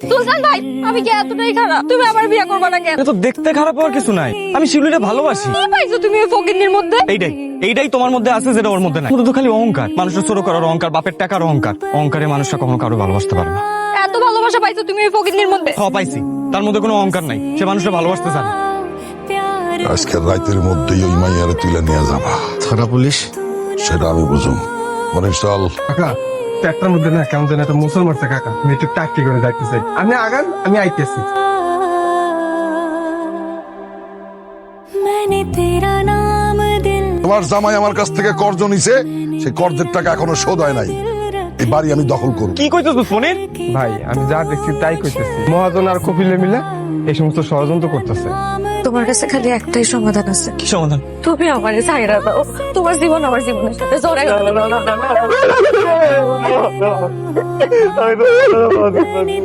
সুলতান ভাই, আমি কি এতটাই খারাপ? তুমি আমার বিয়ে করবে না কেন? তো দেখতে খারাপ হওয়ার কিছু নাই, আমি শিউলিটা ভালোবাসি। কি পাইছো তুমি ওই ফকিন্নির মধ্যে? এইটাই তোমার মধ্যে আছে যেটা ওর মধ্যে নাই। শুধু তো খালি অহংকার, মানুষের ছোট করার অহংকার, বাপের টাকার অহংকার। অহংকারে মানুষটা কখনো কারো ভালোবাসতে পারে না। এত ভালোবাসা পাইছো তুমি ওই ফকিন্নির মধ্যে? পাইছি, তার মধ্যে কোনো অহংকার নাই, সে মানুষটা ভালোবাসতে জানে। আজকের রাতের মধ্যেই ওই মাইয়ারে তুলে নিয়ে যাবা। থানা পুলিশ সেটা আমি বুঝুম। মনে চল। কাকা পেটটার মধ্যে না কেমন যেন একটা মুসল মারছে কাকা, আমি একটু টাকি করে যাইতে চাই। আপনি আগান, আমি আইতেছি। তোমার জামাই আমার কাছ থেকে কর্জ নিছে, সেই কর্জের টাকা এখনো শোধ হয় নাই। এই বাড়ি আমি দখল করব। কি কইতেছ ফোনের? ভাই আমি যা দেখছি তাই কইতেছি, মহাজন আর কপিলে মিলে এই সমস্ত ষড়যন্ত্র করতেছে। তোমার কাছে খালি একটাই সমাধান আছে। কি সমাধান? তুমি আমারে ছাইরা দাও। তোমার জীবন আমার জীবনের সাথে জড়াই গেল।